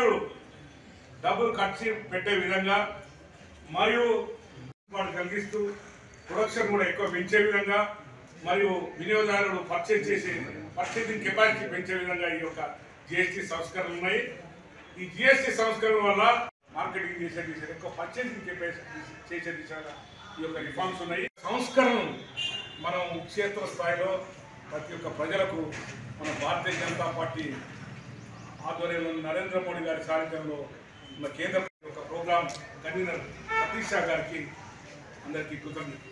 వినియోగదారులు డబ్బులు ఖర్చు పెట్టే విధంగా మరియు వాడు కలిగిస్తూ ప్రొడక్షన్ కూడా ఎక్కువ పెంచే విధంగా మరియు వినియోగదారులు పర్చేసింగ్ కెపాసిటీ పెంచే విధంగా ఈ యొక్క జిఎస్టీ సంస్కరణలు ఉన్నాయి. ఈ జిఎస్టీ సంస్కరణ వల్ల మార్కెటింగ్ చేసే దిశగా ఎక్కువ పర్చేసింగ్ కెపాసిటీ చేసే దిశగా ఈ యొక్క రిఫార్మ్స్ ఉన్నాయి. సంస్కరణలు మనం క్షేత్ర స్థాయిలో ప్రతి ఒక్క ప్రజలకు మన భారతీయ జనతా పార్టీ ఆధ్వర్యంలో నరేంద్ర మోడీ గారి సారథ్యంలో ఉన్న కేంద్ర ఒక ప్రోగ్రాం కన్వీనర్ సతీష్ షా గారికి అందరికీ కృతజ్ఞతలు.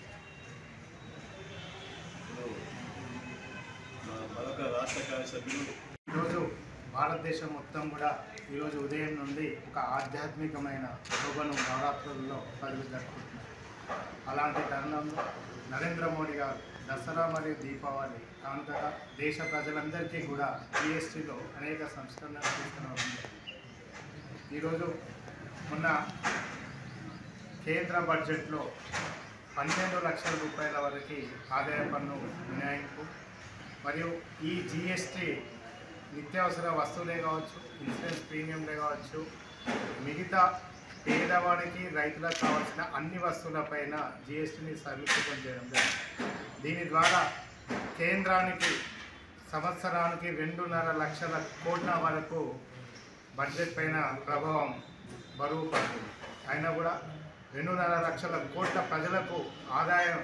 మరొక రాష్ట్ర కార్యసభ్యులు ఈరోజు భారతదేశం మొత్తం కూడా ఈరోజు ఉదయం నుండి ఒక ఆధ్యాత్మికమైన శోభను నవరాత్రుల్లో ప్రజలు జరుపుకుంటున్నారు. అలాంటి తరుణంలో నరేంద్ర మోడీ గారు దసరా మరియు దీపావళి కానుకగా దేశ ప్రజలందరికీ కూడా జిఎస్టీలో అనేక సంస్కరణలు తీసుకురావడం జరిగింది. ఈరోజు మొన్న కేంద్ర బడ్జెట్లో 12 లక్షల రూపాయల వరకు ఆదాయ పన్ను మినహాయింపు మరియు ఈ జిఎస్టీ నిత్యావసర వస్తువులే కావచ్చు, ఇన్సూరెన్స్ ప్రీమియంలే కావచ్చు, మిగతా పేదవాడికి రైతులకు కావాల్సిన అన్ని వస్తువులపైన జిఎస్టీని సరళీకృతం చేయడం జరిగింది. దీని ద్వారా కేంద్రానికి సంవత్సరానికి 2.5 లక్షల కోట్ల వరకు బడ్జెట్ పైన ప్రభావం బరువు పడుతుంది. అయినా కూడా 2.5 లక్షల కోట్ల ప్రజలకు ఆదాయం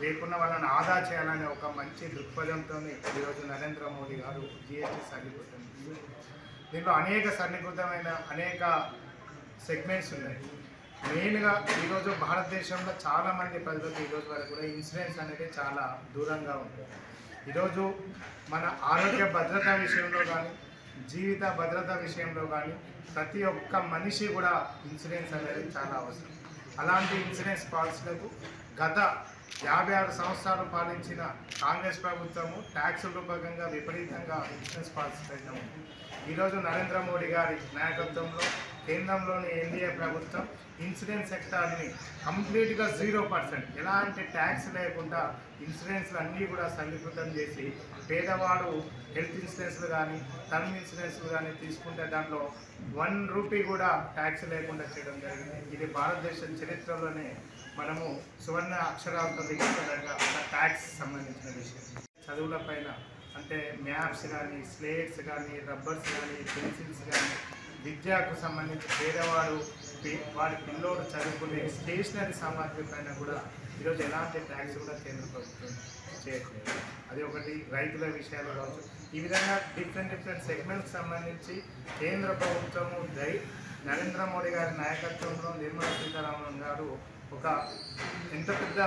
లేకుండా వాళ్ళని ఆదా చేయాలనే ఒక మంచి దృక్పథంతో ఈరోజు నరేంద్ర మోడీ గారు జిఎస్టీ సరళీకృతం. దీంట్లో అనేక సరళీకృతమైన అనేక సెగ్మెంట్స్ ఉన్నాయి. మెయిన్గా ఈరోజు భారతదేశంలో చాలామంది ప్రజలకు ఈరోజు వరకు కూడా ఇన్సూరెన్స్ అనేది చాలా దూరంగా ఉంటుంది. ఈరోజు మన ఆరోగ్య భద్రత విషయంలో కానీ, జీవిత భద్రత విషయంలో కానీ ప్రతి ఒక్క మనిషి కూడా ఇన్సూరెన్స్ అనేది చాలా అవసరం. అలాంటి ఇన్సూరెన్స్ పాలసీలకు గత 56 సంవత్సరాలు పాలించిన కాంగ్రెస్ ప్రభుత్వము ట్యాక్సుల రూపకంగా విపరీతంగా ఇన్సూరెన్స్ పాలసీ పెట్టడం. ఈరోజు నరేంద్ర మోడీ గారి నాయకత్వంలో కేంద్రంలోని ఎన్డీఏ ప్రభుత్వం ఇన్సూరెన్స్ సెక్టార్ని కంప్లీట్గా 0% ఎలాంటి ట్యాక్స్ లేకుండా ఇన్సూరెన్స్లు అన్నీ కూడా సరళీకృతం చేసి పేదవాడు హెల్త్ ఇన్సూరెన్స్లు కానీ టర్మ్ ఇన్సూరెన్స్లు కానీ తీసుకుంటే దాంట్లో 1 రూపీ కూడా ట్యాక్స్ లేకుండా చేయడం జరిగింది. ఇది భారతదేశ చరిత్రలోనే మనము సువర్ణ అక్షరాలతో దిగుతుండగా ఒక ట్యాక్స్ సంబంధించిన విషయం. చదువులపైన అంటే మ్యాప్స్ కానీ, స్లేట్స్ కానీ, రబ్బర్స్ కానీ, పెన్సిల్స్ కానీ, విద్యకు సంబంధించి పేదవాడు వాడి పిల్లోడు చదువుకునే స్టేషనరీ సామాగ్రి పైన కూడా ఈరోజు ఎలాంటి ట్యాక్స్ కూడా కేంద్ర ప్రభుత్వం చేయట్లేదు. అది ఒకటి. రైతుల విషయాలు కావచ్చు, ఈ విధంగా డిఫరెంట్ సెగ్మెంట్కి సంబంధించి కేంద్ర ప్రభుత్వము నరేంద్ర మోడీ గారి నాయకత్వంలో నిర్మలా సీతారామన్ గారు ఒక ఎంత పెద్ద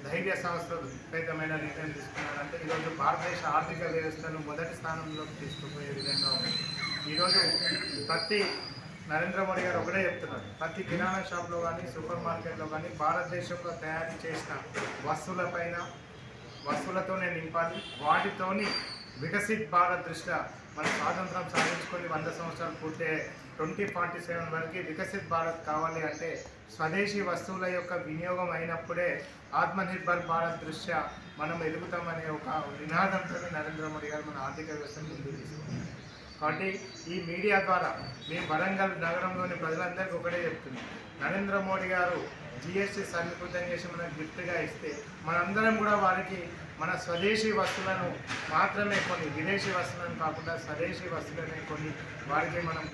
ధైర్య సంస్థపేతమైన నిర్ణయం తీసుకున్నారంటే ఈరోజు భారతదేశ ఆర్థిక వ్యవస్థను మొదటి స్థానంలోకి తీసుకుపోయే విధంగా ఉంది. ఈరోజు ప్రతి నరేంద్ర మోడీ గారు ఒకటే చెప్తున్నారు, ప్రతి కిరాణా షాప్లో కానీ, సూపర్ మార్కెట్లో కానీ భారతదేశంలో తయారు చేసిన వస్తువులతోనే నింపాలి. వాటితోని వికసిత్ భారత్ దృష్ట్యా మన స్వాతంత్రం సాధించుకొని 100 సంవత్సరాలు పూర్తి 2047 వరకు వికసిత్ భారత్ కావాలి అంటే స్వదేశీ వస్తువుల యొక్క వినియోగం అయినప్పుడే ఆత్మనిర్భర్ భారత్ దృష్ట్యా మనం ఎదుగుతామనే ఒక నినాదంతో నరేంద్ర మోడీ గారు మన ఆర్థిక వ్యవస్థను ముందుకు తీసుకున్నారు. కాబట్టి ఈ మీడియా ద్వారా మేము వరంగల్ నగరంలోని ప్రజలందరికీ ఒకటే చెప్తున్నాం, నరేంద్ర మోడీ గారు జిఎస్టీ సరళీకృతం చేసి మనకు గిఫ్ట్గా ఇస్తే మనందరం కూడా వారికి మన స్వదేశీ వస్తువులను మాత్రమే కొని, విదేశీ వస్తువులను కాకుండా స్వదేశీ వస్తువులనే కొని వారికి మనం